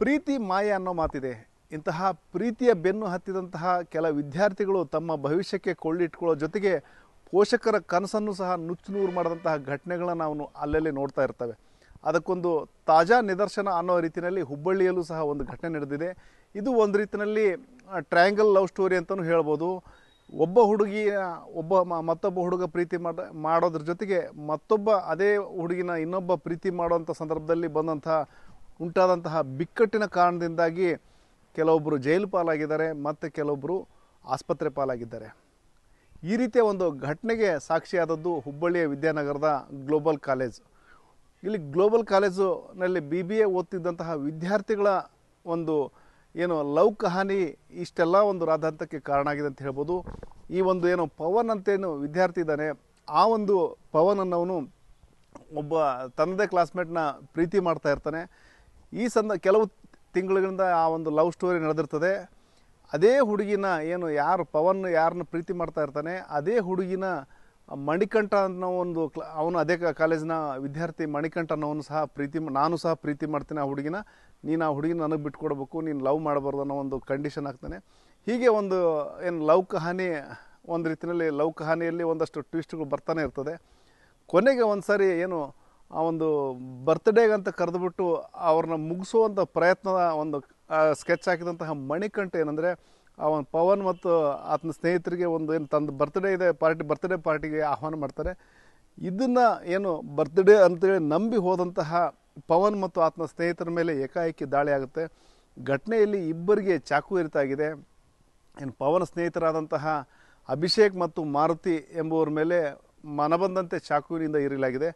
ಪ್ರೀತಿ ಮಾಯೆ ಅನ್ನೋ ಮಾತಿದೆ. ಇಂತಹ ಪ್ರೀತಿಯ ಬೆನ್ನು ಹತ್ತಿದಂತಹ ಕೆಲ ವಿದ್ಯಾರ್ಥಿಗಳು ತಮ್ಮ ಭವಿಷ್ಯಕ್ಕೆ ಕೊಳ್ಳಿಟ್ಕೊಳ್ಳೋ ಜೊತೆಗೆ ಪೋಷಕರ ಕನಸನ್ನು ಸಹ ನುಚ್ಚುನೂರು ಮಾಡಿದಂತಹ ಘಟನೆಗಳನ್ನ ನಾವು ಅಲ್ಲಲ್ಲಿ ನೋಡ್ತಾ ಇರ್ತವೆ. ಅದಕ್ಕೊಂದು ತಾಜಾ ನಿದರ್ಶನ ಅನ್ನೋ ರೀತಿಯಲ್ಲಿ ಹುಬ್ಬಳ್ಳಿಯಲ್ಲೂ ಸಹ ಒಂದು ಘಟನೆ ನಡೆದಿದೆ. ಇದು ಒಂದು ರೀತಿಯಲ್ಲಿ ಟ್ರಯಾಂಗಲ್ ಲವ್ ಸ್ಟೋರಿ ಅಂತಲೂ ಹೇಳ್ಬೋದು. ಒಬ್ಬ ಹುಡುಗಿ ಮತ್ತೊಬ್ಬ ಹುಡುಗ ಪ್ರೀತಿ ಮಾಡೋದ್ರ ಜೊತೆಗೆ ಮತ್ತೊಬ್ಬ ಅದೇ ಹುಡುಗಿನ ಇನ್ನೊಬ್ಬ ಪ್ರೀತಿ ಮಾಡೋವಂಥ ಸಂದರ್ಭದಲ್ಲಿ ಉಂಟಾದಂತಹ ಬಿಕ್ಕಟ್ಟಿನ ಕಾರಣದಿಂದಾಗಿ ಕೆಲವೊಬ್ಬರು ಜೈಲು ಪಾಲಾಗಿದ್ದಾರೆ ಮತ್ತು ಕೆಲವೊಬ್ಬರು ಆಸ್ಪತ್ರೆ ಪಾಲಾಗಿದ್ದಾರೆ. ಈ ರೀತಿಯ ಒಂದು ಘಟನೆಗೆ ಸಾಕ್ಷಿಯಾದದ್ದು ಹುಬ್ಬಳ್ಳಿಯ ವಿದ್ಯಾನಗರದ ಗ್ಲೋಬಲ್ ಕಾಲೇಜ್. ಇಲ್ಲಿ ಗ್ಲೋಬಲ್ ಕಾಲೇಜಿನಲ್ಲಿ BBA ಓದ್ತಿದ್ದಂತಹ ವಿದ್ಯಾರ್ಥಿಗಳ ಒಂದು ಲವ್ ಕಹಾನಿ ಇಷ್ಟೆಲ್ಲ ಒಂದು ರಾಧಾಂತಕ್ಕೆ ಕಾರಣ ಆಗಿದೆ ಅಂತ ಹೇಳ್ಬೋದು. ಈ ಒಂದು ಪವನ್ ಅಂತೇನು ವಿದ್ಯಾರ್ಥಿ ಇದ್ದಾನೆ, ಆ ಒಂದು ಪವನ್ ಅನ್ನೋನು ಒಬ್ಬ ತನ್ನದೇ ಕ್ಲಾಸ್ಮೇಟ್ನ ಪ್ರೀತಿ ಮಾಡ್ತಾ ಇರ್ತಾನೆ. ಕೆಲವು ತಿಂಗಳಿಂದ ಆ ಒಂದು ಲವ್ ಸ್ಟೋರಿ ನಡೆದಿರ್ತದೆ. ಅದೇ ಹುಡುಗಿನ ಯಾರು ಪವನ್ ಯಾರನ್ನ ಪ್ರೀತಿ ಮಾಡ್ತಾ ಇರ್ತಾನೆ, ಅದೇ ಹುಡುಗಿನ ಮಣಿಕಂಠ ಅನ್ನೋ ಒಂದು ಅವನು ಅದೇ ಕಾಲೇಜಿನ ವಿದ್ಯಾರ್ಥಿ ಮಣಿಕಂಠ ಅನ್ನೋನು ಸಹ ನಾನು ಸಹ ಪ್ರೀತಿ ಮಾಡ್ತೀನಿ ಆ ಹುಡುಗಿನ, ನೀನು ಆ ಹುಡುಗಿನ ನನಗೆ ಬಿಟ್ಕೊಡ್ಬೇಕು, ನೀನು ಲವ್ ಮಾಡಬಾರ್ದು ಅನ್ನೋ ಒಂದು ಕಂಡೀಷನ್ ಹಾಕ್ತಾನೆ. ಹೀಗೆ ಒಂದು ಲವ್ ಕಹಾನಿ, ಒಂದು ರೀತಿಯಲ್ಲಿ ಲವ್ ಕಹಾನಿಯಲ್ಲಿ ಒಂದಷ್ಟು ಟ್ವಿಸ್ಟ್ಗಳು ಬರ್ತಾನೆ ಇರ್ತದೆ. ಕೊನೆಗೆ ಒಂದು ಸಾರಿ ಆ ಒಂದು ಬರ್ತ್ಡೇಗೆ ಅಂತ ಕರೆದುಬಿಟ್ಟು ಅವ್ರನ್ನ ಮುಗಿಸುವಂಥ ಪ್ರಯತ್ನದ ಒಂದು ಸ್ಕೆಚ್ ಹಾಕಿದಂತಹ ಮಣಿಕಂಠ ಏನಂದರೆ ಅವನ ಪವನ್ ಮತ್ತು ಆತನ ಸ್ನೇಹಿತರಿಗೆ ತಂದು ಬರ್ತ್ಡೇ ಪಾರ್ಟಿಗೆ ಆಹ್ವಾನ ಮಾಡ್ತಾರೆ. ಇದನ್ನು ಬರ್ತ್ಡೇ ಅಂತೇಳಿ ನಂಬಿ ಹೋದಂತಹ ಪವನ್ ಮತ್ತು ಆತನ ಸ್ನೇಹಿತರ ಮೇಲೆ ಏಕಾಏಕಿ ದಾಳಿ ಆಗುತ್ತೆ. ಘಟನೆಯಲ್ಲಿ ಇಬ್ಬರಿಗೆ ಚಾಕು ಇರಿತಾಗಿದೆ. ಪವನ ಸ್ನೇಹಿತರಾದಂತಹ ಅಭಿಷೇಕ್ ಮತ್ತು ಮಾರುತಿ ಎಂಬುವರ ಮೇಲೆ ಮನಬಂದಂತೆ ಚಾಕುವಿನಿಂದ ಇರಲಾಗಿದೆ.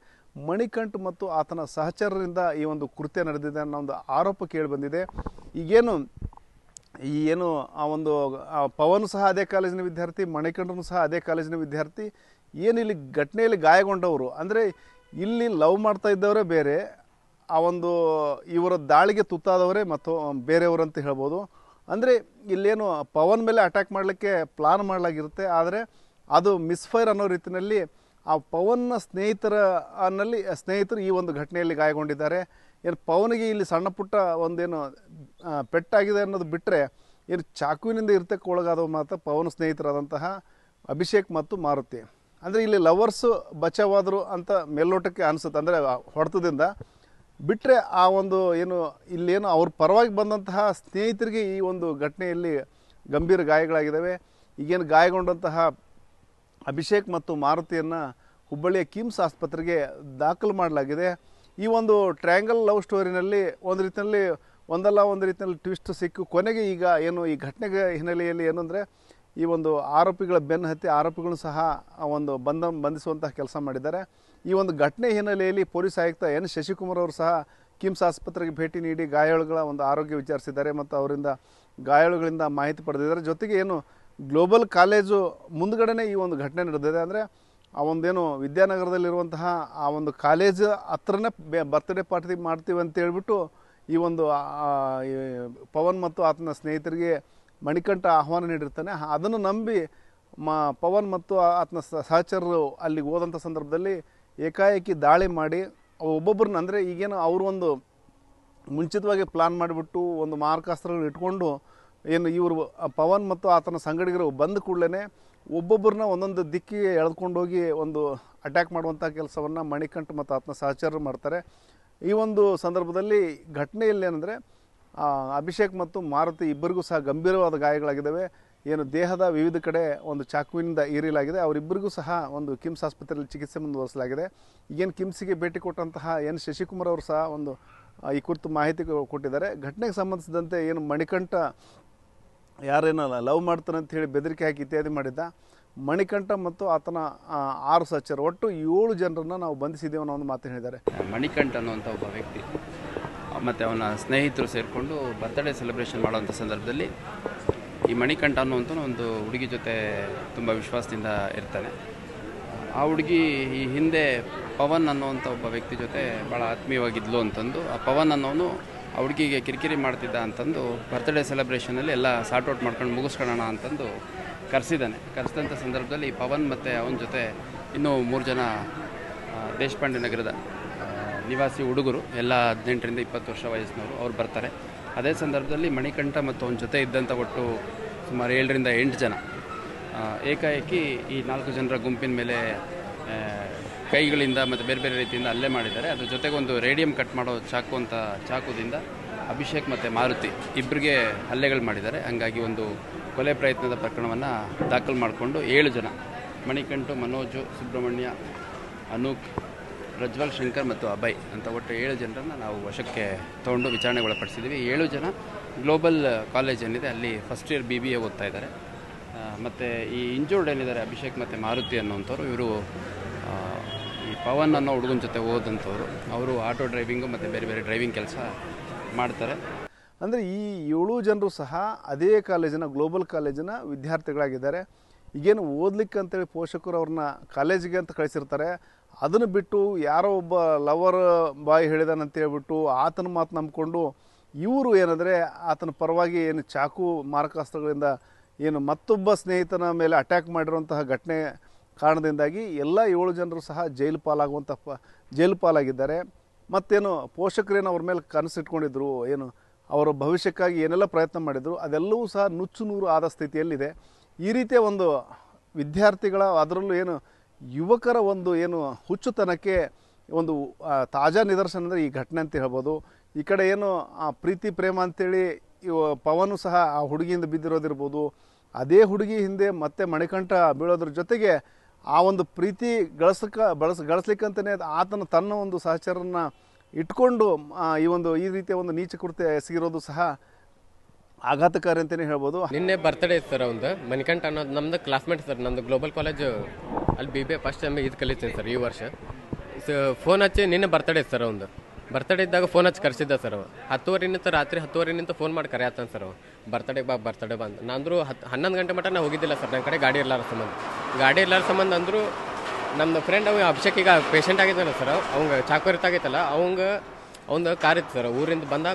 ಮಣಿಕಂಠ್ ಮತ್ತು ಆತನ ಸಹಚರರಿಂದ ಈ ಒಂದು ಕೃತ್ಯ ನಡೆದಿದೆ ಅನ್ನೋ ಒಂದು ಆರೋಪ ಕೇಳಿಬಂದಿದೆ. ಆ ಒಂದು ಪವನ್ ಸಹ ಅದೇ ಕಾಲೇಜಿನ ವಿದ್ಯಾರ್ಥಿ, ಮಣಿಕಂಠನು ಸಹ ಅದೇ ಕಾಲೇಜಿನ ವಿದ್ಯಾರ್ಥಿ. ಇಲ್ಲಿ ಘಟನೆಯಲ್ಲಿ ಗಾಯಗೊಂಡವರು ಅಂದರೆ ಇಲ್ಲಿ ಲವ್ ಮಾಡ್ತಾ ಇದ್ದವರೇ ಬೇರೆ, ಆ ಒಂದು ಇವರ ದಾಳಿಗೆ ತುತ್ತಾದವರೇ ಮತ್ತು ಬೇರೆಯವರು ಅಂತ ಹೇಳ್ಬೋದು. ಅಂದರೆ ಇಲ್ಲೇನು ಪವನ್ ಮೇಲೆ ಅಟ್ಯಾಕ್ ಮಾಡಲಿಕ್ಕೆ ಪ್ಲಾನ್ ಮಾಡಲಾಗಿರುತ್ತೆ, ಆದರೆ ಅದು ಮಿಸ್ಫೈರ್ ಅನ್ನೋ ರೀತಿಯಲ್ಲಿ ಆ ಪವನ್ನ ಸ್ನೇಹಿತರು ಈ ಒಂದು ಘಟನೆಯಲ್ಲಿ ಗಾಯಗೊಂಡಿದ್ದಾರೆ. ಪವನಿಗೆ ಇಲ್ಲಿ ಸಣ್ಣ ಪುಟ್ಟ ಪೆಟ್ಟಾಗಿದೆ ಅನ್ನೋದು ಬಿಟ್ಟರೆ ಚಾಕುವಿನಿಂದ ಇರ್ತಕ್ಕೆ ಒಳಗಾದವು ಮಾತ್ರ ಪವನ ಸ್ನೇಹಿತರಾದಂತಹ ಅಭಿಷೇಕ್ ಮತ್ತು ಮಾರುತಿ. ಅಂದರೆ ಇಲ್ಲಿ ಲವರ್ಸು ಬಚಾವಾದರು ಅಂತ ಮೇಲ್ನೋಟಕ್ಕೆ ಅನಿಸುತ್ತೆ, ಅಂದರೆ ಹೊಡೆತದಿಂದ ಬಿಟ್ಟರೆ ಆ ಒಂದು ಇಲ್ಲೇನು ಅವ್ರ ಪರವಾಗಿ ಬಂದಂತಹ ಸ್ನೇಹಿತರಿಗೆ ಈ ಒಂದು ಘಟನೆಯಲ್ಲಿ ಗಂಭೀರ ಗಾಯಗಳಾಗಿದ್ದಾವೆ. ಈಗೇನು ಗಾಯಗೊಂಡಂತಹ ಅಭಿಷೇಕ್ ಮತ್ತು ಮಾರುತಿಯನ್ನು ಹುಬ್ಬಳ್ಳಿಯ ಕಿಮ್ಸ್ ಆಸ್ಪತ್ರೆಗೆ ದಾಖಲು ಮಾಡಲಾಗಿದೆ. ಈ ಒಂದು ಟ್ರಯಾಂಗಲ್ ಲವ್ ಸ್ಟೋರಿನಲ್ಲಿ ಒಂದಲ್ಲ ಒಂದು ರೀತಿಯಲ್ಲಿ ಟ್ವಿಸ್ಟ್ ಸಿಕ್ಕು ಕೊನೆಗೆ ಈಗ ಈ ಘಟನೆಗೆ ಹಿನ್ನೆಲೆಯಲ್ಲಿ ಏನಂದರೆ ಈ ಒಂದು ಆರೋಪಿಗಳ ಬೆನ್ನು ಹತ್ತಿ ಆರೋಪಿಗಳನ್ನು ಸಹ ಒಂದು ಬಂಧಿಸುವಂತಹ ಕೆಲಸ ಮಾಡಿದ್ದಾರೆ. ಈ ಒಂದು ಘಟನೆ ಹಿನ್ನೆಲೆಯಲ್ಲಿ ಪೊಲೀಸ್ ಆಯುಕ್ತ N. ಶಶಿಕುಮಾರ್ ಅವರು ಸಹ ಕಿಮ್ಸ್ ಆಸ್ಪತ್ರೆಗೆ ಭೇಟಿ ನೀಡಿ ಗಾಯಾಳುಗಳ ಒಂದು ಆರೋಗ್ಯ ವಿಚಾರಿಸಿದ್ದಾರೆ ಮತ್ತು ಅವರಿಂದ ಗಾಯಾಳುಗಳಿಂದ ಮಾಹಿತಿ ಪಡೆದಿದ್ದಾರೆ. ಜೊತೆಗೆ ಗ್ಲೋಬಲ್ ಕಾಲೇಜು ಮುಂದ್ಗಡೆನೇ ಈ ಒಂದು ಘಟನೆ ನಡೆದಿದೆ. ಅಂದರೆ ಆ ಒಂದೇನು ವಿದ್ಯಾನಗರದಲ್ಲಿರುವಂತಹ ಆ ಒಂದು ಕಾಲೇಜ್ ಹತ್ರನೇ ಬರ್ತ್ಡೇ ಪಾರ್ಟಿ ಮಾಡ್ತೀವಿ ಅಂತ ಹೇಳ್ಬಿಟ್ಟು ಈ ಒಂದು ಪವನ್ ಮತ್ತು ಆತನ ಸ್ನೇಹಿತರಿಗೆ ಮಣಿಕಂಠ ಆಹ್ವಾನ ನೀಡಿರ್ತಾನೆ. ಅದನ್ನು ನಂಬಿ ಪವನ್ ಮತ್ತು ಆತನ ಸಹಚರರು ಅಲ್ಲಿಗೆ ಹೋದಂಥ ಸಂದರ್ಭದಲ್ಲಿ ಏಕಾಏಕಿ ದಾಳಿ ಮಾಡಿ ಒಬ್ಬೊಬ್ಬರನ್ನ, ಅಂದರೆ ಈಗೇನು ಅವರು ಒಂದು ಮುಂಚಿತವಾಗಿ ಪ್ಲಾನ್ ಮಾಡಿಬಿಟ್ಟು ಒಂದು ಮಾರಕಾಸ್ತ್ರಗಳು ಇಟ್ಕೊಂಡು ಇವರು ಪವನ್ ಮತ್ತು ಆತನ ಸಂಗಡಿಗರು ಬಂದ ಕೂಡಲೇ ಒಬ್ಬೊಬ್ಬರನ್ನ ಒಂದೊಂದು ದಿಕ್ಕಿಗೆ ಎಳೆದುಕೊಂಡೋಗಿ ಒಂದು ಅಟ್ಯಾಕ್ ಮಾಡುವಂಥ ಕೆಲಸವನ್ನು ಮಣಿಕಂಠ್ ಮತ್ತು ಆತನ ಸಹಚರರು ಮಾಡ್ತಾರೆ. ಈ ಒಂದು ಸಂದರ್ಭದಲ್ಲಿ ಘಟನೆಯಲ್ಲಿ ಏನಂದರೆ ಅಭಿಷೇಕ್ ಮತ್ತು ಮಾರುತಿ ಇಬ್ಬರಿಗೂ ಸಹ ಗಂಭೀರವಾದ ಗಾಯಗಳಾಗಿದ್ದಾವೆ. ದೇಹದ ವಿವಿಧ ಕಡೆ ಒಂದು ಚಾಕುವಿನಿಂದ ಇರಿಲಾಗಿದೆ. ಅವರಿಬ್ಬರಿಗೂ ಸಹ ಒಂದು ಕಿಮ್ಸ್ ಆಸ್ಪತ್ರೆಯಲ್ಲಿ ಚಿಕಿತ್ಸೆ ಮುಂದುವರಿಸಲಾಗಿದೆ. ಕಿಮ್ಸ್ಗೆ ಭೇಟಿ ಕೊಟ್ಟಂತಹ N. ಶಶಿಕುಮಾರ್ ಅವರು ಸಹ ಈ ಕುರಿತು ಮಾಹಿತಿ ಕೊಟ್ಟಿದ್ದಾರೆ. ಘಟನೆಗೆ ಸಂಬಂಧಿಸಿದಂತೆ ಮಣಿಕಂಠ ಯಾರೇನೋ ಲವ್ ಮಾಡ್ತಾನೆ ಅಂತ ಹೇಳಿ ಬೆದರಿಕೆ ಹಾಕಿ ಇತ್ಯಾದಿ ಮಾಡಿದ್ದ ಮಣಿಕಂಠ ಮತ್ತು ಆತನ 6 ಸಹಚರರು ಒಟ್ಟು 7 ಜನರನ್ನು ನಾವು ಬಂಧಿಸಿದ್ದೇವೆ ಅನ್ನೋ ಒಂದು ಮಾತು ಹೇಳಿದ್ದಾರೆ. ಮಣಿಕಂಠ ಅನ್ನುವಂಥ ಒಬ್ಬ ವ್ಯಕ್ತಿ ಮತ್ತು ಅವನ ಸ್ನೇಹಿತರು ಸೇರಿಕೊಂಡು ಬರ್ತ್ಡೇ ಸೆಲೆಬ್ರೇಷನ್ ಮಾಡುವಂಥ ಸಂದರ್ಭದಲ್ಲಿ ಈ ಮಣಿಕಂಠ ಅನ್ನುವಂಥ ಒಂದು ಹುಡುಗಿ ಜೊತೆ ತುಂಬ ವಿಶ್ವಾಸದಿಂದ ಇರ್ತಾನೆ. ಆ ಹುಡುಗಿ ಈ ಹಿಂದೆ ಪವನ್ ಅನ್ನುವಂಥ ಒಬ್ಬ ವ್ಯಕ್ತಿ ಜೊತೆ ಭಾಳ ಆತ್ಮೀಯವಾಗಿದ್ಲು ಅಂತಂದು ಆ ಪವನ್ ಅನ್ನೋನು ಆ ಹುಡುಗಿಗೆ ಕಿರಿಕಿರಿ ಮಾಡ್ತಿದ್ದ ಅಂತಂದು ಬರ್ತ್ಡೇ ಸೆಲೆಬ್ರೇಷನಲ್ಲಿ ಎಲ್ಲ ಸಾರ್ಟ್ ಔಟ್ ಮಾಡ್ಕೊಂಡು ಮುಗಿಸ್ಕೊಳ್ಳೋಣ ಅಂತಂದು ಕರೆಸಿದಂಥ ಸಂದರ್ಭದಲ್ಲಿ ಪವನ್ ಮತ್ತು ಅವನ ಜೊತೆ ಇನ್ನೂ 3 ಜನ ದೇಶಪಾಂಡೆ ನಗರದ ನಿವಾಸಿ ಹುಡುಗರು ಎಲ್ಲ 18ರಿಂದ 20 ವರ್ಷ ವಯಸ್ಸಿನವರು ಅವ್ರು ಬರ್ತಾರೆ. ಅದೇ ಸಂದರ್ಭದಲ್ಲಿ ಮಣಿಕಂಠ ಮತ್ತು ಅವನ ಜೊತೆ ಇದ್ದಂಥ ಒಟ್ಟು ಸುಮಾರು 7 ರಿಂದ 8 ಜನ ಏಕಾಏಕಿ ಈ 4 ಜನರ ಗುಂಪಿನ ಮೇಲೆ ಕೈಗಳಿಂದ ಮತ್ತು ಬೇರೆ ಬೇರೆ ರೀತಿಯಿಂದ ಹಲ್ಲೆ ಮಾಡಿದ್ದಾರೆ. ಅದ್ರ ಜೊತೆಗೆ ಒಂದು ರೇಡಿಯಂ ಕಟ್ ಮಾಡೋ ಚಾಕುದಿಂದ ಅಭಿಷೇಕ್ ಮತ್ತು ಮಾರುತಿ ಇಬ್ಬರಿಗೆ ಹಲ್ಲೆಗಳು ಮಾಡಿದ್ದಾರೆ. ಹಂಗಾಗಿ ಒಂದು ಕೊಲೆ ಪ್ರಯತ್ನದ ಪ್ರಕರಣವನ್ನು ದಾಖಲು ಮಾಡಿಕೊಂಡು 7 ಜನ ಮಣಿಕಂಠು, ಮನೋಜು, ಸುಬ್ರಹ್ಮಣ್ಯ, ಅನೂಕ್, ಪ್ರಜ್ವಲ್, ಶಂಕರ್ ಮತ್ತು ಅಭಯ್ ಅಂತ ಒಟ್ಟು 7 ಜನರನ್ನು ನಾವು ವಶಕ್ಕೆ ತೊಗೊಂಡು ವಿಚಾರಣೆಗೆ ಒಳಪಡಿಸಿದ್ದೀವಿ. 7 ಜನ ಗ್ಲೋಬಲ್ ಕಾಲೇಜ್ ಏನಿದೆ ಅಲ್ಲಿ ಫಸ್ಟ್ ಇಯರ್ BBA ಓದ್ತಾ ಇದ್ದಾರೆ. ಮತ್ತು ಈ ಇಂಜೂರ್ಡ್ ಏನಿದ್ದಾರೆ ಅಭಿಷೇಕ್ ಮತ್ತು ಮಾರುತಿ ಅನ್ನೋಂಥವ್ರು, ಇವರು ಈ ಪವನ್ ಅನ್ನೋ ಹುಡುಗನ ಜೊತೆ ಓದಂಥವ್ರು. ಅವರು ಆಟೋ ಡ್ರೈವಿಂಗು ಮತ್ತು ಬೇರೆ ಬೇರೆ ಡ್ರೈವಿಂಗ್ ಕೆಲಸ ಮಾಡ್ತಾರೆ. ಅಂದರೆ ಈ 7 ಜನರು ಸಹ ಅದೇ ಕಾಲೇಜಿನ ಗ್ಲೋಬಲ್ ಕಾಲೇಜಿನ ವಿದ್ಯಾರ್ಥಿಗಳಾಗಿದ್ದಾರೆ. ಈಗೇನು ಓದ್ಲಿಕ್ಕೆ ಅಂತೇಳಿ ಪೋಷಕರು ಅವ್ರನ್ನ ಕಾಲೇಜಿಗೆ ಅಂತ ಕಳಿಸಿರ್ತಾರೆ. ಅದನ್ನು ಬಿಟ್ಟು ಯಾರೋ ಒಬ್ಬ ಲವರ್ ಬಾಯ್ ಹೇಳಿದಾನಂತ ಹೇಳ್ಬಿಟ್ಟು ಆತನ ಮಾತು ನಂಬಿಕೊಂಡು ಇವರು ಏನಂದರೆ ಆತನ ಪರವಾಗಿ ಏನು ಚಾಕು ಮಾರಕಾಸ್ತ್ರಗಳಿಂದ ಏನು ಮತ್ತೊಬ್ಬ ಸ್ನೇಹಿತನ ಮೇಲೆ ಅಟ್ಯಾಕ್ ಮಾಡಿರುವಂತಹ ಘಟನೆ ಕಾರಣದಿಂದಾಗಿ ಎಲ್ಲ 7 ಜನರು ಸಹ ಜೈಲು ಪಾಲಾಗಿದ್ದಾರೆ. ಮತ್ತೇನು ಪೋಷಕರೇನು ಅವ್ರ ಮೇಲೆ ಕನಸಿಟ್ಕೊಂಡಿದ್ರು, ಏನು ಅವರ ಭವಿಷ್ಯಕ್ಕಾಗಿ ಏನೆಲ್ಲ ಪ್ರಯತ್ನ ಮಾಡಿದರು, ಅದೆಲ್ಲವೂ ಸಹ ನುಚ್ಚು ನೂರು ಆದ ಸ್ಥಿತಿಯಲ್ಲಿದೆ. ಈ ರೀತಿಯ ಒಂದು ವಿದ್ಯಾರ್ಥಿಗಳ, ಅದರಲ್ಲೂ ಏನು ಯುವಕರ ಒಂದು ಏನು ಹುಚ್ಚುತನಕ್ಕೆ ಒಂದು ತಾಜಾ ನಿದರ್ಶನ ಅಂದರೆ ಈ ಘಟನೆ ಅಂತ ಹೇಳ್ಬೋದು. ಈ ಕಡೆ ಏನು ಪ್ರೀತಿ ಪ್ರೇಮ ಅಂತೇಳಿ ಪವನು ಸಹ ಆ ಹುಡುಗಿಯಿಂದ ಬಿದ್ದಿರೋದಿರ್ಬೋದು, ಅದೇ ಹುಡುಗಿ ಹಿಂದೆ ಮತ್ತೆ ಮಣಿಕಂಠ ಬೀಳೋದ್ರ ಜೊತೆಗೆ ಆ ಒಂದು ಪ್ರೀತಿ ಗಳಿಸ್ಲಿಕ್ಕಂತಲೇ ಆತನ ತನ್ನ ಒಂದು ಸಹಚರನ್ನ ಇಟ್ಕೊಂಡು ಈ ರೀತಿಯ ಒಂದು ನೀಚ ಕೃತ್ಯ ಎಸಗಿರೋದು ಸಹ ಆಘಾತಕಾರಿ ಅಂತಲೇ ಹೇಳ್ಬೋದು. ನಿನ್ನೆ ಬರ್ತ್ಡೇ ಇತ್ತು ಸರ್ ಒಂದು ಮಣಿಕಂಠ ಅನ್ನೋದು ನಮ್ಮದು ಕ್ಲಾಸ್ಮೇಟ್ ಸರ್. ನಮ್ಮದು ಗ್ಲೋಬಲ್ ಕಾಲೇಜ್ ಅಲ್ಲಿ BBA ಫಸ್ಟ್ ಟೈಮ್ ಇದು ಕಲಿತೀನಿ ಸರ್ ಈ ವರ್ಷ. ಫೋನ್ ಹಚ್ಚಿ ನಿನ್ನೆ ಬರ್ತ್ಡೇ ಇತ್ತು ಸರ್. ಒಂದು ಬರ್ತ್ಡೇ ಇದ್ದಾಗ ಫೋನ್ ಹಚ್ಚಿ ಕರೆಸಿದ್ದ ಸರ್. 10:30 ರಾತ್ರಿ 10:30 ಫೋನ್ ಮಾಡಿ ಕರೆಯತ್ತಾನ ಸರ್. ಬರ್ತ್ಡೇ ಬಾ ಅಂತ ನಾನು 11 ಗಂಟೆ ಮಟ್ಟ ನಾನು ಹೋಗಿದ್ದಿಲ್ಲ ಸರ್. ನನ್ನ ಕಡೆ ಗಾಡಿ ಇರ್ಲಾರ ಸಂಬಂಧ ಅಂದರು. ನಮ್ಮ ಫ್ರೆಂಡ್ ಅವ ಅಭಿಷೇಕ್ ಪೇಷಂಟ್ ಆಗಿದ್ದಾನೆ ಸರ್. ಅವಂಗೆ ಚಾಕು ಇರ್ತಾಗೈತಲ್ಲ, ಅವ್ನು ಕಾರ್ ಇತ್ತು ಸರ್. ಊರಿಂದ ಬಂದ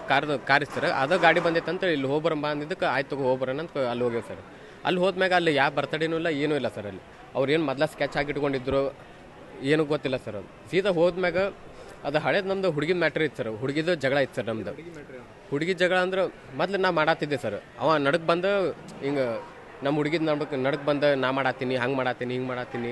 ಕಾರ್ ಇತ್ತು ಸರ್. ಅದು ಗಾಡಿ ಬಂದೈತಂತ ಇಲ್ಲಿ ಹೋಗ್ಬರಂಬ ಅಂದಿದ್ದಕ್ಕೆ ಆಯ್ತು ಹೋಗ್ಬರೋಣ ಅಂತ ಅಲ್ಲಿ ಹೋಗ್ಯಾವ ಸರ್. ಅಲ್ಲಿ ಹೋದ್ಮ್ಯಾಗ ಅಲ್ಲಿ ಯಾವ ಬರ್ತಡೇನೂ ಇಲ್ಲ, ಏನೂ ಇಲ್ಲ ಸರ್. ಅಲ್ಲಿ ಅವ್ರು ಏನು ಮೊದಲ ಸ್ಕೆಚ್ ಆಗಿಟ್ಕೊಂಡಿದ್ರು ಏನೂ ಗೊತ್ತಿಲ್ಲ ಸರ್. ಅದು ಸೀದಾ ಹೋದ್ಮ್ಯಾಗ ಅದು ಹಳೇದು ನಮ್ದು ಹುಡುಗಿದ ಮ್ಯಾಟ್ರ್ ಇತ್ತು ಸರ್. ಹುಡುಗಿದು ಜಗಳ ಇತ್ತು ಸರ್. ನಮ್ದು ಹುಡುಗಿ ಜಗಳ ಅಂದ್ರೆ ಮೊದ್ಲು ನಾ ಮಾಡತ್ತಿದ್ದೆ ಸರ್. ಅವ ನಡಕ್ ಬಂದು ಹಿಂಗೆ ನಮ್ಮ ಹುಡುಗಿದ ನಡಕ್ ಬಂದು ನಾ ಮಾಡತ್ತೀನಿ, ಹಂಗೆ ಮಾಡತ್ತೀನಿ, ಹಿಂಗೆ ಮಾಡತ್ತೀನಿ,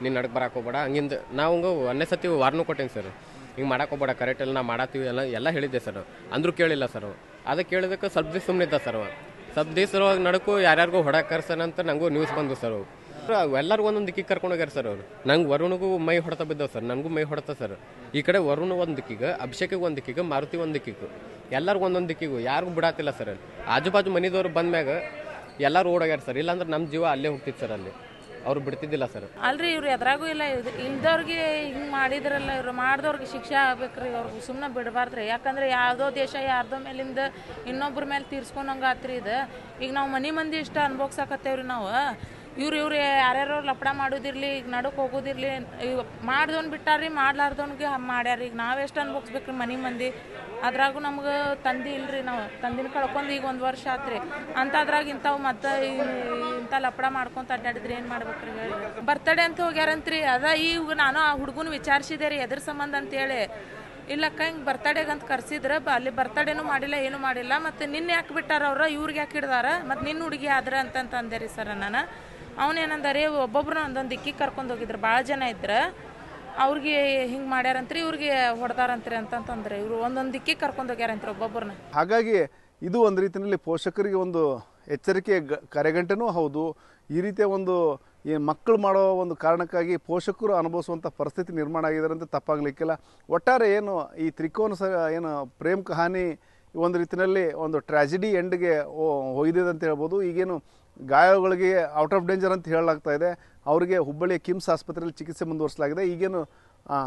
ನೀನು ನಡಕ್ ಬರಕ್ಕೆ ಹೋಗ್ಬೇಡ ಹಂಗಿಂದ ನಾವು ಒಂದೇ ಸತಿ ವಾರ್ನೂ ಕೊಟ್ಟೇನಿ ಸರ್. ಹಿಂಗೆ ಮಾಡಕ್ಕೆ ಹೋಗ್ಬೇಡ, ಕರೆಕ್ಟ್ ಎಲ್ಲ ನಾ ಮಾಡತ್ತೀವಿ ಎಲ್ಲ ಹೇಳಿದ್ದೆ ಸರ್. ಅಂದರೂ ಕೇಳಿಲ್ಲ ಸರ್. ಅದಕ್ಕೆ ಕೇಳಿದಕ್ಕೆ ಸ್ವಲ್ಪ ದಿವಸ ಸುಮ್ಮನಿದ್ದ ಸರ್. ಸ್ವಲ್ಪ ದಿವಸದೊಳಗೆ ನಡಕು ಯಾರ್ಯಾರಿಗೂ ಹೊಡಕ್ಕೆ ಕರ್ಸನಂತ ನನಗೂ ನ್ಯೂಸ್ ಬಂದು ಸರ್. ಎಲ್ಲರಿಗೂ ಒಂದೊಂದು ದಿಕ್ಕಿಗೆ ಕರ್ಕೊಂಡು ಹೋಗ್ಯಾರ ಸರ್ ಅವರು. ನಂಗೆ ವರುಣಿಗೂ ಮೈ ಹೊಡೆತ ಬಿದ್ದವು ಸರ್. ನನಗೂ ಮೈ ಹೊಡೆತ ಸರ್. ಈ ಕಡೆ ವರುಣ ಒಂದು ದಿಕ್ಕಿಗೆ, ಅಭಿಷೇಕಿಗೆ ಒಂದು ದಿಕ್ಕಿಗೆ, ಮಾರುತಿ ಒಂದು ದಿಕ್ಕಿಗೆ, ಎಲ್ಲರಿಗೂ ಒಂದೊಂದು ದಿಕ್ಕಿಗೂ ಯಾರಿಗೂ ಬಿಡಾತಿಲ್ಲ ಸರ್. ಅಲ್ಲಿ ಆಜು ಬಾಜು ಮನಿದವ್ರು ಬಂದ್ಮ್ಯಾಗ ಎಲ್ಲರೂ ಓಡೋಗ್ಯಾರ ಸರ್. ಇಲ್ಲಾಂದ್ರೆ ನಮ್ಮ ಜೀವ ಅಲ್ಲೇ ಹೋಗ್ತಿತ್ತು ಸರ್. ಅಲ್ಲಿ ಅವ್ರು ಬಿಡ್ತಿದ್ದಿಲ್ಲ ಸರ್. ಅಲ್ರಿ ಇವ್ರು ಎದ್ರಾಗೂ ಇಲ್ಲ, ಇಲ್ದವ್ರಿಗೆ ಹಿಂಗೆ ಮಾಡಿದ್ರಲ್ಲ, ಇವ್ರು ಮಾಡಿದವ್ರಿಗೆ ಶಿಕ್ಷೆ ಆಗ್ಬೇಕ್ರಿ. ಅವ್ರಿಗೆ ಸುಮ್ಮನೆ ಬಿಡಬಾರ್ದ್ರಿ. ಯಾಕಂದ್ರೆ ಯಾವುದೋ ದೇಶ ಯಾರ್ದೋ ಮೇಲಿಂದ ಇನ್ನೊಬ್ರ ಮೇಲೆ ತೀರ್ಸ್ಕೊಂಡಂಗೆ ಆತ್ರಿ ಇದು. ಈಗ ನಾವು ಮಂದಿ ಇಷ್ಟ ಅನ್ಭೋಗ್ಸಾಕತ್ತೇವ್ರಿ ನಾವು. ಇವ್ರು ಯಾರ್ಯಾರೋ ಲಪಡ ಮಾಡೋದಿರ್ಲಿ, ಈಗ ನಡಕ್ಕೆ ಹೋಗೋದಿರ್ಲಿ, ಈಗ ಮಾಡ್ದವ್ನು ಬಿಟ್ಟಾರ್ರಿ, ಮಾಡ್ಲಾರ್ದವ್ನಿಗೆ ಮಾಡ್ಯಾರ. ಈಗ ನಾವೆಷ್ಟು ಅನ್ಭೋಗ್ಸ್ಬೇಕ್ರಿ ಮಂದಿ. ಅದ್ರಾಗೂ ನಮ್ಗೆ ತಂದೆ ಇಲ್ರಿ. ನಾವು ತಂದಿನ ಕಳ್ಕೊಂಡು ಈಗ 1 ವರ್ಷ ಆತ್ರಿ. ಅಂಥದ್ರಾಗ ಇಂಥವು ಮತ್ತೆ ಇಂಥ ಲಪಡ ಮಾಡ್ಕೊಂತ ಅಡ್ಡಾಡಿದ್ರೆ ಏನು ಮಾಡ್ಬೇಕ್ರಿ ಹೇಳಿ. ಬರ್ತಡೇ ಅಂತ ಹೋಗ್ಯಾರಂತ್ರಿ. ಈಗ ನಾನು ಆ ಹುಡುಗನ ವಿಚಾರಿಸಿದೆ ರೀ ಎದ್ರ ಸಂಬಂಧ ಅಂತೇಳಿ. ಇಲ್ಲಕ್ಕ ಹಿಂಗೆ ಬರ್ತಡೇಗೆ ಅಂತ ಕರ್ಸಿದ್ರೆ ಅಲ್ಲಿ ಬರ್ತಡೇನೂ ಮಾಡಿಲ್ಲ, ಏನೂ ಮಾಡಿಲ್ಲ. ಮತ್ತು ನಿನ್ನೆ ಯಾಕೆ ಬಿಟ್ಟಾರ ಅವ್ರು, ಇವ್ರಿಗೆ ಯಾಕೆ ಹಿಡ್ದಾರ, ಮತ್ತು ನಿನ್ನ ಹುಡುಗಿ ಆದ್ರೆ ಅಂತಂದೆ ರೀ ಸರ್. ನಾನು ಅವನೇನಂದಾರೆ ಒಬ್ಬೊಬ್ರು ಒಂದೊಂದು ದಿಕ್ಕಿಗೆ ಕರ್ಕೊಂಡು ಹೋಗಿದ್ರು. ಭಾಳ ಜನ ಇದ್ರೆ ಅವ್ರಿಗೆ ಹಿಂಗೆ ಮಾಡ್ಯಾರಂತ್ರಿ, ಇವ್ರಿಗೆ ಹೊಡೆದಾರಂತ್ರಿ ಅಂತಂದ್ರೆ ಇವರು ಒಂದೊಂದು ದಿಕ್ಕಿಗೆ ಕರ್ಕೊಂಡು ಹೋಗ್ಯಾರಂತ್ರಿ ಒಬ್ಬೊಬ್ಬರನ್ನ. ಹಾಗಾಗಿ ಇದು ಒಂದು ರೀತಿಯಲ್ಲಿ ಪೋಷಕರಿಗೆ ಒಂದು ಎಚ್ಚರಿಕೆ ಕರೆಗಂಟೆನೂ ಹೌದು. ಈ ರೀತಿಯ ಒಂದು ಮಕ್ಕಳು ಮಾಡೋ ಒಂದು ಕಾರಣಕ್ಕಾಗಿ ಪೋಷಕರು ಅನುಭವಿಸುವಂಥ ಪರಿಸ್ಥಿತಿ ನಿರ್ಮಾಣ ಆಗಿದ್ದಾರೆ ಅಂತ ತಪ್ಪಾಗಲಿಕ್ಕಿಲ್ಲ. ಒಟ್ಟಾರೆ ಏನು ಈ ತ್ರಿಕೋನ ಏನು ಪ್ರೇಮ್ ಕಹಾನಿ ಒಂದು ರೀತಿಯಲ್ಲಿ ಒಂದು ಟ್ರ್ಯಾಜಿಡಿ ಎಂಡ್ಗೆ ಒಯ್ದಿದೆ ಅಂತ ಹೇಳ್ಬೋದು. ಈಗೇನು ಗಾಯಗಳಿಗೆ ಔಟ್ ಆಫ್ ಡೇಂಜರ್ ಅಂತ ಹೇಳಲಾಗ್ತಾ ಇದೆ. ಅವರಿಗೆ ಹುಬ್ಬಳ್ಳಿಯ ಕಿಮ್ಸ್ ಆಸ್ಪತ್ರೆಯಲ್ಲಿ ಚಿಕಿತ್ಸೆ ಮುಂದುವರಿಸಲಾಗಿದೆ. ಈಗೇನು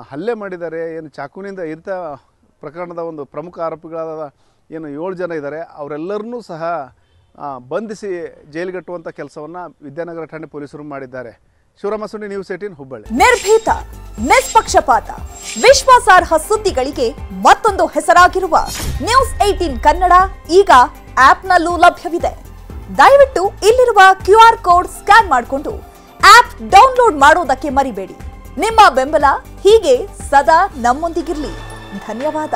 ಹಲ್ಲೆ ಮಾಡಿದ್ದಾರೆ, ಏನು ಚಾಕುವಿನಿಂದ ಇರಿತ ಪ್ರಕರಣದ ಒಂದು ಪ್ರಮುಖ ಆರೋಪಿಗಳಾದ ಏನು 7 ಜನ ಇದ್ದಾರೆ, ಅವರೆಲ್ಲರನ್ನೂ ಸಹ ಬಂಧಿಸಿ ಜೈಲಿಗಟ್ಟುವಂಥ ಕೆಲಸವನ್ನು ವಿದ್ಯಾನಗರ ಠಾಣೆ ಪೊಲೀಸರು ಮಾಡಿದ್ದಾರೆ. ಶಿವರಾಮ ಸುಂಡಿ, ನ್ಯೂಸ್ 18 ಹುಬ್ಬಳ್ಳಿ. ನಿರ್ಭೀತ, ನಿಷ್ಪಕ್ಷಪಾತ, ವಿಶ್ವಾಸಾರ್ಹ ಸುದ್ದಿಗಳಿಗೆ ಮತ್ತೊಂದು ಹೆಸರಾಗಿರುವ ನ್ಯೂಸ್ 18 ಕನ್ನಡ ಈಗ ಆಪ್ನಲ್ಲೂ ಲಭ್ಯವಿದೆ. ದಯವಿಟ್ಟು ಇಲ್ಲಿರುವ QR ಕೋಡ್ ಸ್ಕ್ಯಾನ್ ಮಾಡಿಕೊಂಡು ಆಪ್ ಡೌನ್ಲೋಡ್ ಮಾಡೋದಕ್ಕೆ ಮರಿಬೇಡಿ. ನಿಮ್ಮ ಬೆಂಬಲ ಹೀಗೆ ಸದಾ ನಮ್ಮೊಂದಿಗಿರಲಿ. ಧನ್ಯವಾದ.